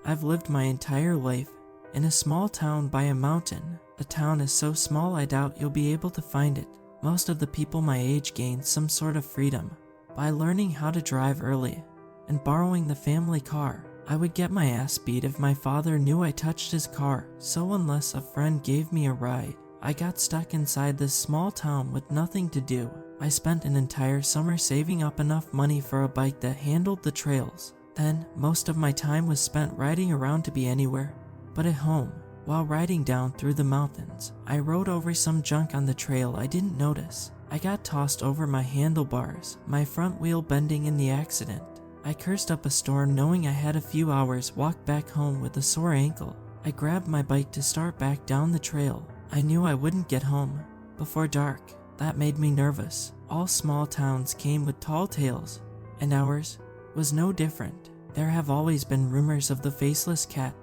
I've lived my entire life in a small town by a mountain. The town is so small I doubt you'll be able to find it. Most of the people my age gained some sort of freedom by learning how to drive early and borrowing the family car. I would get my ass beat if my father knew I touched his car, so unless a friend gave me a ride, I got stuck inside this small town with nothing to do. I spent an entire summer saving up enough money for a bike that handled the trails. Then, most of my time was spent riding around to be anywhere but at home. While riding down through the mountains, I rode over some junk on the trail I didn't notice. I got tossed over my handlebars, my front wheel bending in the accident. I cursed up a storm knowing I had a few hours walk back home with a sore ankle. I grabbed my bike to start back down the trail. I knew I wouldn't get home before dark. That made me nervous. All small towns came with tall tales, and ours was no different. There have always been rumors of the faceless cat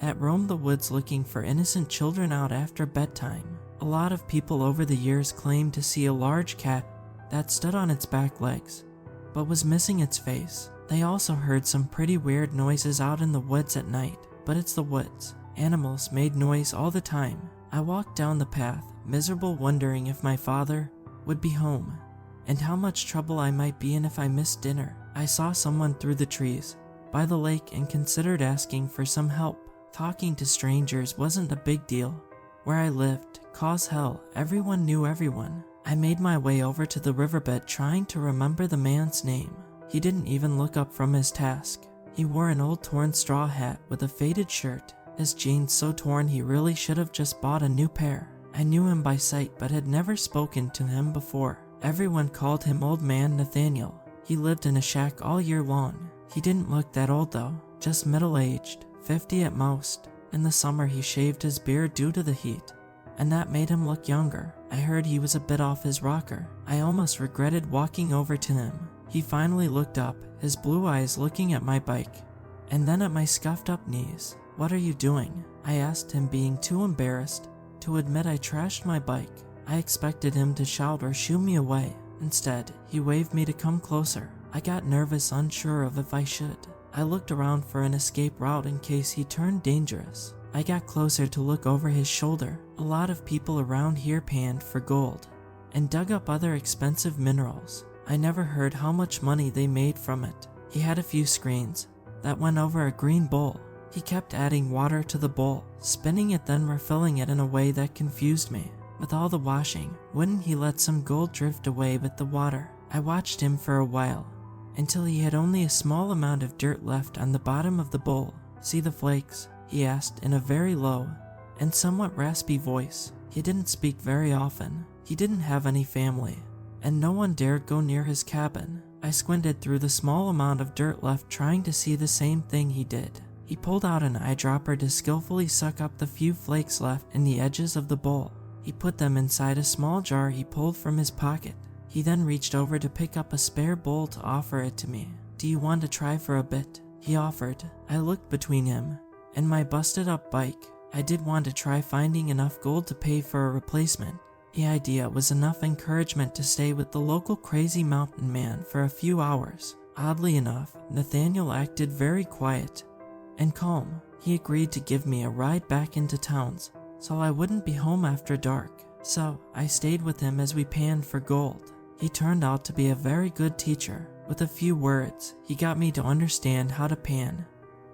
that roamed the woods looking for innocent children out after bedtime. A lot of people over the years claimed to see a large cat that stood on its back legs, but was missing its face. They also heard some pretty weird noises out in the woods at night, but it's the woods. Animals made noise all the time. I walked down the path, miserable, wondering if my father would be home, and how much trouble I might be in if I missed dinner. I saw someone through the trees by the lake and considered asking for some help. Talking to strangers wasn't a big deal. Where I lived, cause hell, everyone knew everyone. I made my way over to the riverbed trying to remember the man's name. He didn't even look up from his task. He wore an old torn straw hat with a faded shirt, his jeans so torn he really should have just bought a new pair. I knew him by sight but had never spoken to him before. Everyone called him Old Man Nathaniel. He lived in a shack all year long. He didn't look that old though, just middle-aged, 50 at most. In the summer he shaved his beard due to the heat, and that made him look younger. I heard he was a bit off his rocker. I almost regretted walking over to him. He finally looked up, his blue eyes looking at my bike, and then at my scuffed up knees. "What are you doing?" I asked him, being too embarrassed to admit I trashed my bike. I expected him to shout or shoo me away. Instead, he waved me to come closer. I got nervous, unsure of if I should. I looked around for an escape route in case he turned dangerous. I got closer to look over his shoulder. A lot of people around here panned for gold and dug up other expensive minerals. I never heard how much money they made from it. He had a few screens that went over a green bowl. He kept adding water to the bowl, spinning it then refilling it in a way that confused me. With all the washing, wouldn't he let some gold drift away with the water? I watched him for a while, until he had only a small amount of dirt left on the bottom of the bowl. "See the flakes?" he asked in a very low and somewhat raspy voice. He didn't speak very often. He didn't have any family, and no one dared go near his cabin. I squinted through the small amount of dirt left, trying to see the same thing he did. He pulled out an eyedropper to skillfully suck up the few flakes left in the edges of the bowl. He put them inside a small jar he pulled from his pocket. He then reached over to pick up a spare bowl to offer it to me. "Do you want to try for a bit?" he offered. I looked between him and my busted up bike. I did want to try finding enough gold to pay for a replacement. The idea was enough encouragement to stay with the local crazy mountain man for a few hours. Oddly enough, Nathaniel acted very quiet and calm. He agreed to give me a ride back into towns so I wouldn't be home after dark. So I stayed with him as we panned for gold. He turned out to be a very good teacher. With a few words, he got me to understand how to pan,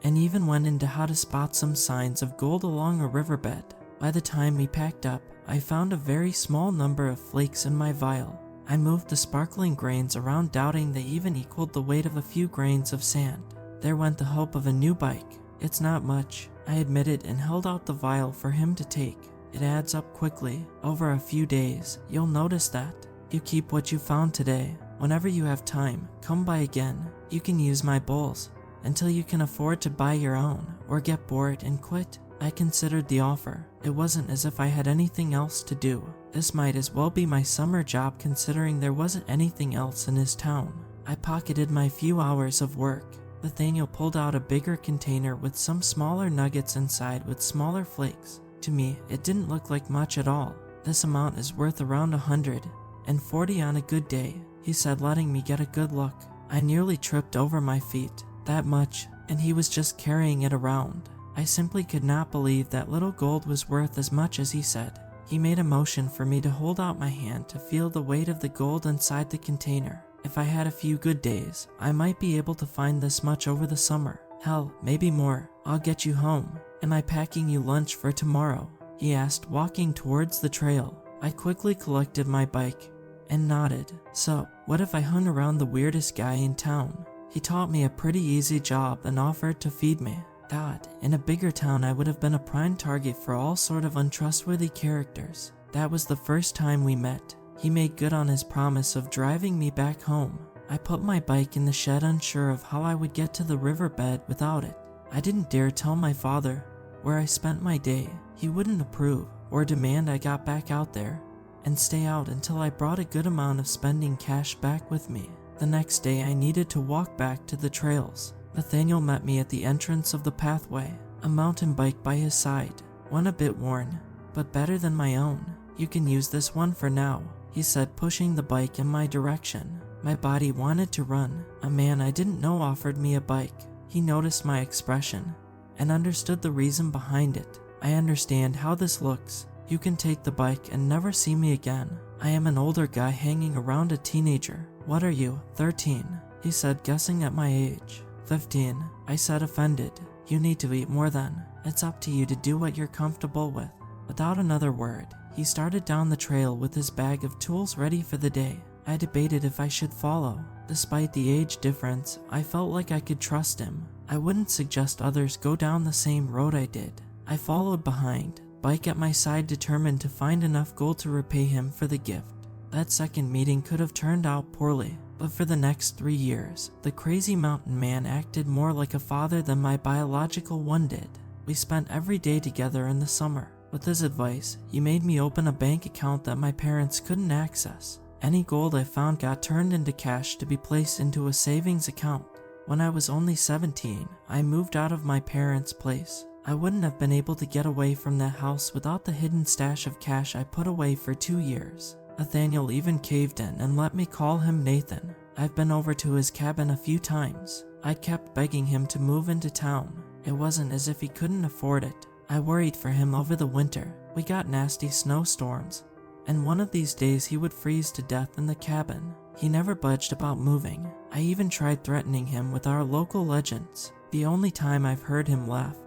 and even went into how to spot some signs of gold along a riverbed. By the time we packed up, I found a very small number of flakes in my vial. I moved the sparkling grains around, doubting they even equaled the weight of a few grains of sand. There went the hope of a new bike. "It's not much," I admitted and held out the vial for him to take. "It adds up quickly. Over a few days, you'll notice that. You keep what you found today. Whenever you have time, come by again. You can use my bowls until you can afford to buy your own, or get bored and quit." I considered the offer. It wasn't as if I had anything else to do. This might as well be my summer job, considering there wasn't anything else in his town. I pocketed my few hours of work. Nathaniel pulled out a bigger container with some smaller nuggets inside with smaller flakes. To me, it didn't look like much at all. "This amount is worth around 140 on a good day," he said, letting me get a good look. I nearly tripped over my feet. that much, and he was just carrying it around. I simply could not believe that little gold was worth as much as he said. He made a motion for me to hold out my hand to feel the weight of the gold inside the container. If I had a few good days, I might be able to find this much over the summer. Hell, maybe more. I'll get you home. Am I packing you lunch for tomorrow? He asked, walking towards the trail. I quickly collected my bike and nodded. So, what if I hung around the weirdest guy in town? He taught me a pretty easy job and offered to feed me. God, in a bigger town I would have been a prime target for all sort of untrustworthy characters. That was the first time we met. He made good on his promise of driving me back home. I put my bike in the shed, unsure of how I would get to the riverbed without it. I didn't dare tell my father where I spent my day. He wouldn't approve or demand I got back out there and stay out until I brought a good amount of spending cash back with me. The next day I needed to walk back to the trails. Nathaniel met me at the entrance of the pathway, a mountain bike by his side, one a bit worn, but better than my own. You can use this one for now, he said, pushing the bike in my direction. My body wanted to run. A man I didn't know offered me a bike. He noticed my expression and understood the reason behind it. I understand how this looks. You can take the bike and never see me again. I am an older guy hanging around a teenager. What are you, 13? He said, guessing at my age. 15, I said, offended. You need to eat more then. It's up to you to do what you're comfortable with. Without another word, he started down the trail with his bag of tools ready for the day. I debated if I should follow. Despite the age difference, I felt like I could trust him. I wouldn't suggest others go down the same road I did. I followed behind, bike at my side, determined to find enough gold to repay him for the gift. That second meeting could have turned out poorly. But for the next 3 years, the crazy mountain man acted more like a father than my biological one did. We spent every day together in the summer. With his advice, he made me open a bank account that my parents couldn't access. Any gold I found got turned into cash to be placed into a savings account. When I was only 17, I moved out of my parents' place. I wouldn't have been able to get away from that house without the hidden stash of cash I put away for 2 years. Nathaniel even caved in and let me call him Nathan. I've been over to his cabin a few times. I kept begging him to move into town. It wasn't as if he couldn't afford it. I worried for him over the winter. We got nasty snowstorms, and one of these days he would freeze to death in the cabin. He never budged about moving. I even tried threatening him with our local legends. The only time I've heard him laugh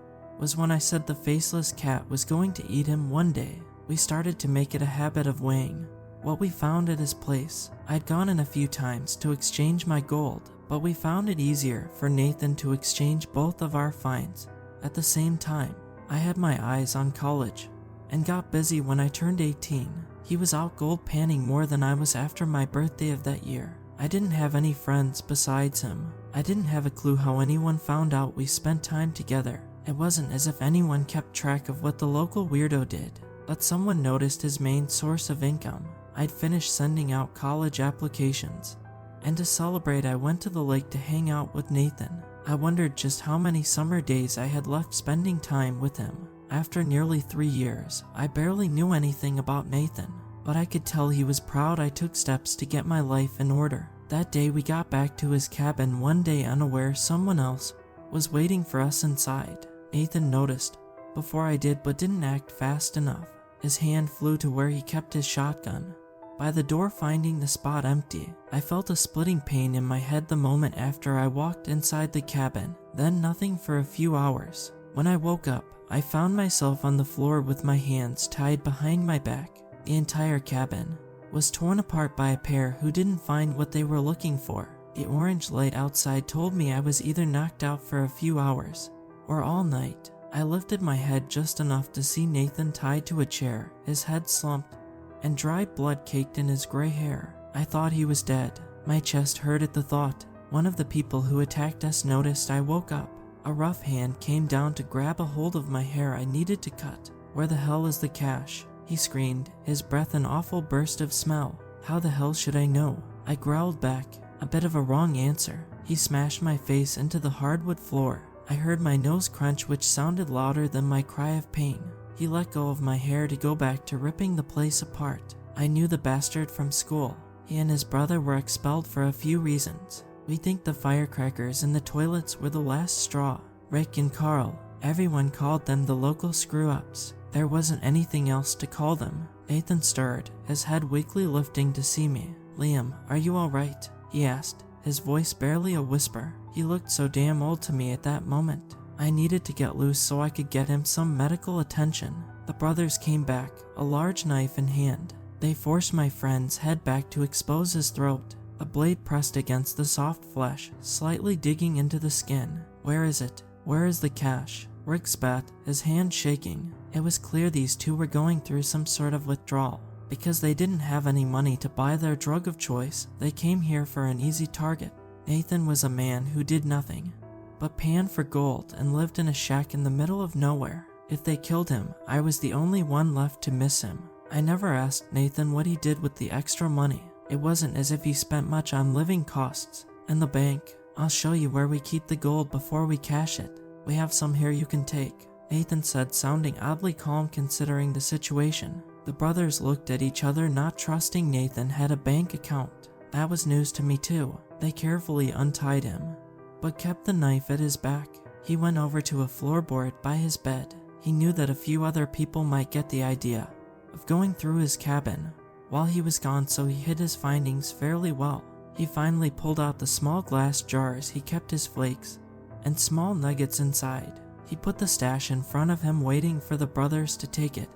was when I said the faceless cat was going to eat him one day. We started to make it a habit of weighing what we found at his place. I'd gone in a few times to exchange my gold, but we found it easier for Nathan to exchange both of our finds at the same time. I had my eyes on college and got busy when I turned 18. He was out gold panning more than I was after my birthday of that year. I didn't have any friends besides him. I didn't have a clue how anyone found out we spent time together. It wasn't as if anyone kept track of what the local weirdo did, but someone noticed his main source of income. I'd finished sending out college applications, and to celebrate I went to the lake to hang out with Nathan. I wondered just how many summer days I had left spending time with him. After nearly 3 years, I barely knew anything about Nathan, but I could tell he was proud I took steps to get my life in order. That day we got back to his cabin, one day unaware someone else was waiting for us inside. Nathan noticed before I did, but didn't act fast enough. His hand flew to where he kept his shotgun by the door. Finding the spot empty, I felt a splitting pain in my head the moment after I walked inside the cabin, then nothing for a few hours. When I woke up, I found myself on the floor with my hands tied behind my back. The entire cabin was torn apart by a pair who didn't find what they were looking for. The orange light outside told me I was either knocked out for a few hours or all night. I lifted my head just enough to see Nathan tied to a chair, his head slumped, and dry blood caked in his gray hair. I thought he was dead. My chest hurt at the thought. One of the people who attacked us noticed I woke up. A rough hand came down to grab a hold of my hair I needed to cut. "Where the hell is the cash?" he screamed, his breath an awful burst of smell. "How the hell should I know?" I growled back. A bit of a wrong answer. He smashed my face into the hardwood floor. I heard my nose crunch, which sounded louder than my cry of pain. He let go of my hair to go back to ripping the place apart. I knew the bastard from school. He and his brother were expelled for a few reasons. We think the firecrackers in the toilets were the last straw. Rick and Carl, everyone called them the local screw-ups. There wasn't anything else to call them. Nathan stirred, his head weakly lifting to see me. Liam, are you alright? He asked, his voice barely a whisper. He looked so damn old to me at that moment. I needed to get loose so I could get him some medical attention. The brothers came back, a large knife in hand. They forced my friend's head back to expose his throat. The blade pressed against the soft flesh, slightly digging into the skin. Where is it? Where is the cash? Rick spat, his hand shaking. It was clear these two were going through some sort of withdrawal. Because they didn't have any money to buy their drug of choice, they came here for an easy target. Nathan was a man who did nothing but pan for gold and lived in a shack in the middle of nowhere. If they killed him, I was the only one left to miss him. I never asked Nathan what he did with the extra money. It wasn't as if he spent much on living costs. And the bank, I'll show you where we keep the gold before we cash it. We have some here you can take, Nathan said, sounding oddly calm considering the situation. The brothers looked at each other, not trusting Nathan had a bank account. That was news to me too. They carefully untied him, but kept the knife at his back. He went over to a floorboard by his bed. He knew that a few other people might get the idea of going through his cabin while he was gone, so he hid his findings fairly well. He finally pulled out the small glass jars he kept his flakes and small nuggets inside. He put the stash in front of him, waiting for the brothers to take it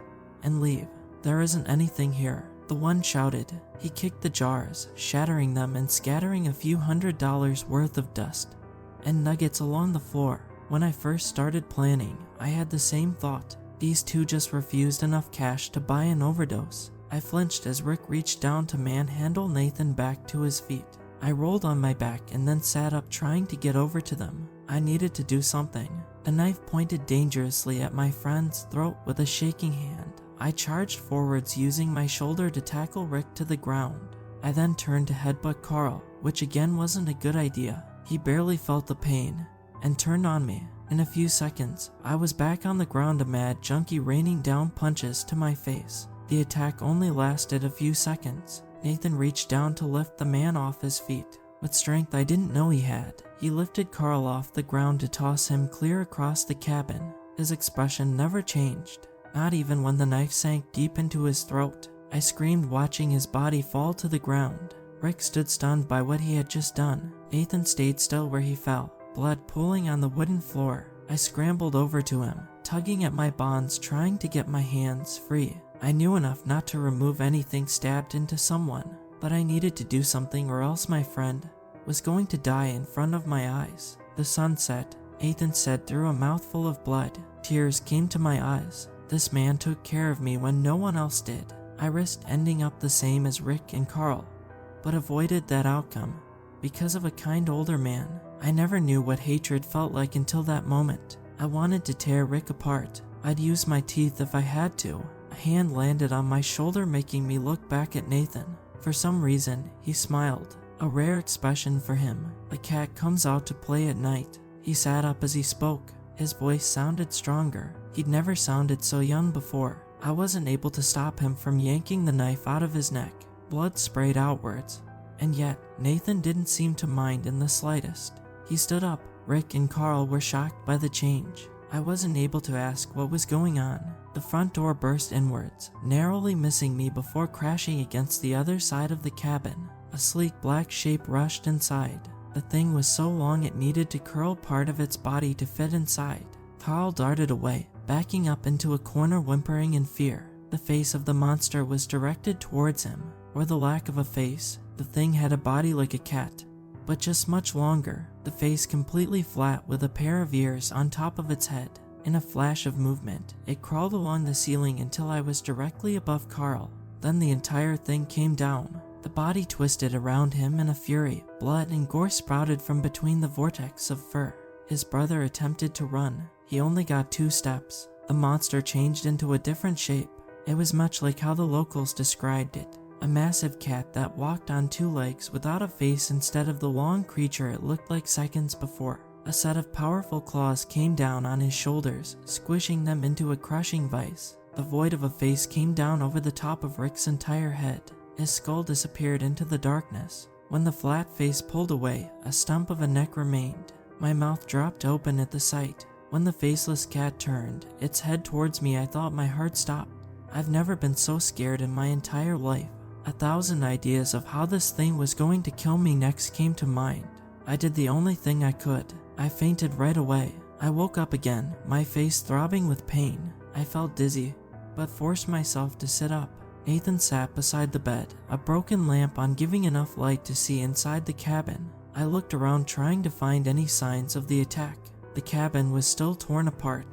and leave. There isn't anything here, the one shouted. He kicked the jars, shattering them and scattering a few $100s worth of dust and nuggets along the floor. When I first started planning, I had the same thought. These two just refused enough cash to buy an overdose. I flinched as Rick reached down to manhandle Nathan back to his feet. I rolled on my back and then sat up, trying to get over to them. I needed to do something. The knife pointed dangerously at my friend's throat with a shaking hand. I charged forwards, using my shoulder to tackle Rick to the ground. I then turned to headbutt Carl, which again wasn't a good idea. He barely felt the pain and turned on me. In a few seconds, I was back on the ground, a mad junkie raining down punches to my face. The attack only lasted a few seconds. Nathan reached down to lift the man off his feet. With strength I didn't know he had, he lifted Carl off the ground to toss him clear across the cabin. His expression never changed, not even when the knife sank deep into his throat. I screamed, watching his body fall to the ground. Rick stood stunned by what he had just done. Nathan stayed still where he fell, blood pooling on the wooden floor. I scrambled over to him, tugging at my bonds, trying to get my hands free. I knew enough not to remove anything stabbed into someone, but I needed to do something or else my friend was going to die in front of my eyes. The sun set, Nathan said through a mouthful of blood. Tears came to my eyes. This man took care of me when no one else did. I risked ending up the same as Rick and Carl, but avoided that outcome because of a kind older man. I never knew what hatred felt like until that moment. I wanted to tear Rick apart. I'd use my teeth if I had to. A hand landed on my shoulder, making me look back at Nathan. For some reason, he smiled, a rare expression for him. The cat comes out to play at night. He sat up as he spoke. His voice sounded stronger. He'd never sounded so young before. I wasn't able to stop him from yanking the knife out of his neck. Blood sprayed outwards, and yet Nathan didn't seem to mind in the slightest. He stood up. Rick and Carl were shocked by the change. I wasn't able to ask what was going on. The front door burst inwards, narrowly missing me before crashing against the other side of the cabin. A sleek black shape rushed inside. The thing was so long it needed to curl part of its body to fit inside. Carl darted away, backing up into a corner, whimpering in fear. The face of the monster was directed towards him, or the lack of a face. The thing had a body like a cat, but just much longer. The face completely flat with a pair of ears on top of its head. In a flash of movement, it crawled along the ceiling until I was directly above Carl. Then the entire thing came down. The body twisted around him in a fury. Blood and gore sprouted from between the vortex of fur. His brother attempted to run. He only got 2 steps. The monster changed into a different shape. It was much like how the locals described it. A massive cat that walked on 2 legs without a face instead of the long creature it looked like seconds before. A set of powerful claws came down on his shoulders, squishing them into a crushing vice. The void of a face came down over the top of Rick's entire head. His skull disappeared into the darkness. When the flat face pulled away, a stump of a neck remained. My mouth dropped open at the sight. When the faceless cat turned its head towards me, I thought my heart stopped. I've never been so scared in my entire life. 1,000 ideas of how this thing was going to kill me next came to mind. I did the only thing I could. I fainted right away. I woke up again, my face throbbing with pain. I felt dizzy, but forced myself to sit up. Nathan sat beside the bed, a broken lamp on giving enough light to see inside the cabin. I looked around trying to find any signs of the attack. The cabin was still torn apart,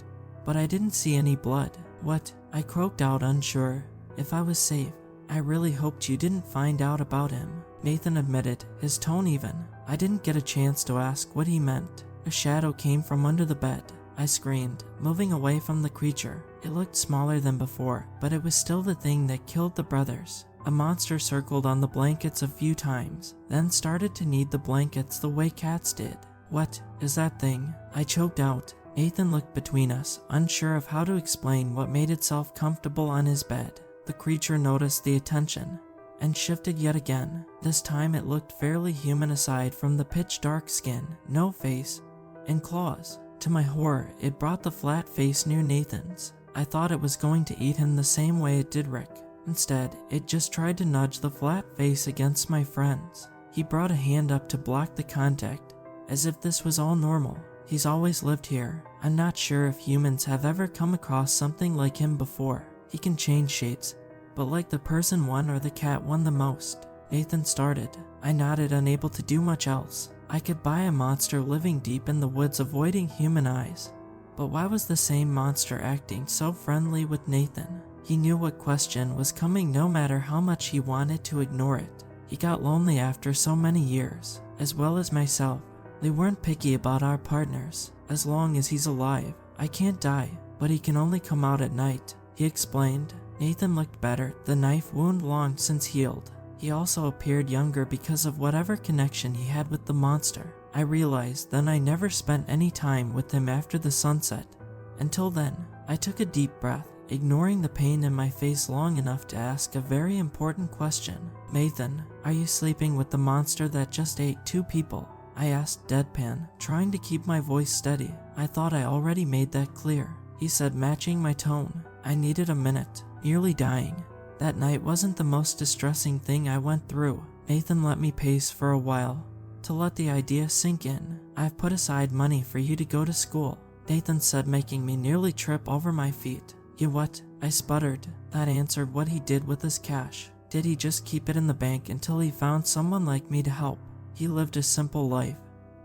but I didn't see any blood. What? I croaked out, unsure if I was safe. I really hoped you didn't find out about him, Nathan admitted, his tone even. I didn't get a chance to ask what he meant. A shadow came from under the bed. I screamed, moving away from the creature. It looked smaller than before, but it was still the thing that killed the brothers. A monster circled on the blankets a few times, then started to knead the blankets the way cats did. What is that thing? I choked out. Nathan looked between us, unsure of how to explain what made itself comfortable on his bed. The creature noticed the attention and shifted yet again. This time it looked fairly human aside from the pitch dark skin, no face, and claws. To my horror, it brought the flat face near Nathan's. I thought it was going to eat him the same way it did Rick. Instead, it just tried to nudge the flat face against my friend's. He brought a hand up to block the contact, as if this was all normal. He's always lived here. I'm not sure if humans have ever come across something like him before. He can change shapes, but like the person one or the cat one the most. Nathan started. I nodded, unable to do much else. I could buy a monster living deep in the woods avoiding human eyes. But why was the same monster acting so friendly with Nathan? He knew what question was coming no matter how much he wanted to ignore it. He got lonely after so many years, as well as myself. They weren't picky about our partners. As long as he's alive, I can't die, but he can only come out at night, he explained. Nathan looked better, the knife wound long since healed. He also appeared younger because of whatever connection he had with the monster. I realized then I never spent any time with him after the sunset. Until then, I took a deep breath, ignoring the pain in my face long enough to ask a very important question. Nathan, are you sleeping with the monster that just ate 2 people? I asked deadpan, trying to keep my voice steady. I thought I already made that clear, he said, matching my tone. I needed a minute, nearly dying. That night wasn't the most distressing thing I went through. Nathan let me pace for a while, to let the idea sink in. I've put aside money for you to go to school, Nathan said, making me nearly trip over my feet. You what? I sputtered. That answered what he did with his cash. Did he just keep it in the bank until he found someone like me to help? He lived a simple life,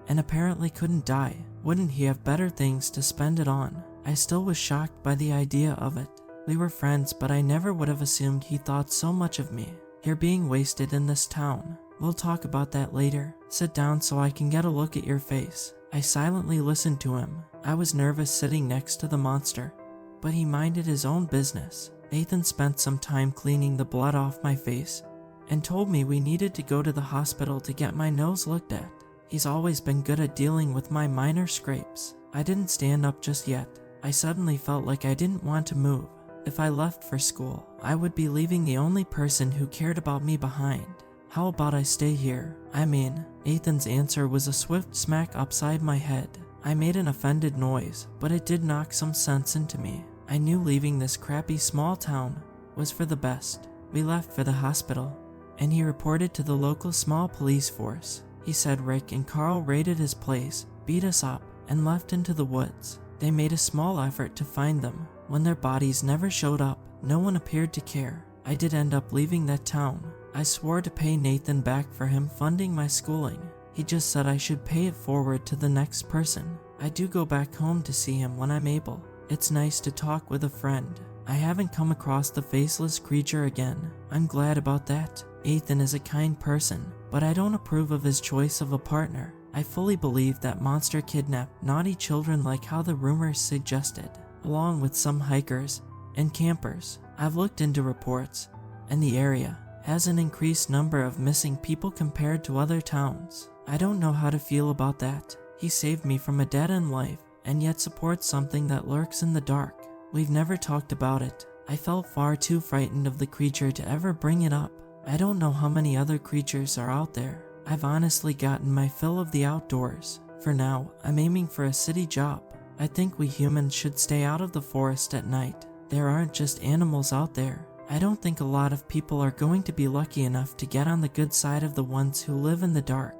and apparently couldn't die. Wouldn't he have better things to spend it on? I still was shocked by the idea of it. We were friends, but I never would have assumed he thought so much of me. You're being wasted in this town. We'll talk about that later. Sit down so I can get a look at your face. I silently listened to him. I was nervous sitting next to the monster, but he minded his own business. Nathan spent some time cleaning the blood off my face and told me we needed to go to the hospital to get my nose looked at. He's always been good at dealing with my minor scrapes. I didn't stand up just yet. I suddenly felt like I didn't want to move. If I left for school, I would be leaving the only person who cared about me behind. How about I stay here? I mean, Nathan's answer was a swift smack upside my head. I made an offended noise, but it did knock some sense into me. I knew leaving this crappy small town was for the best. We left for the hospital, and he reported to the local small police force. He said Rick and Carl raided his place, beat us up, and left into the woods. They made a small effort to find them. When their bodies never showed up, no one appeared to care. I did end up leaving that town. I swore to pay Nathan back for him funding my schooling. He just said I should pay it forward to the next person. I do go back home to see him when I'm able. It's nice to talk with a friend. I haven't come across the faceless creature again. I'm glad about that. Nathan is a kind person, but I don't approve of his choice of a partner. I fully believe that monster kidnapped naughty children like how the rumors suggested, along with some hikers and campers. I've looked into reports, and the area has an increased number of missing people compared to other towns. I don't know how to feel about that. He saved me from a dead-end life, and yet supports something that lurks in the dark. We've never talked about it. I felt far too frightened of the creature to ever bring it up. I don't know how many other creatures are out there. I've honestly gotten my fill of the outdoors. For now, I'm aiming for a city job. I think we humans should stay out of the forest at night. There aren't just animals out there. I don't think a lot of people are going to be lucky enough to get on the good side of the ones who live in the dark.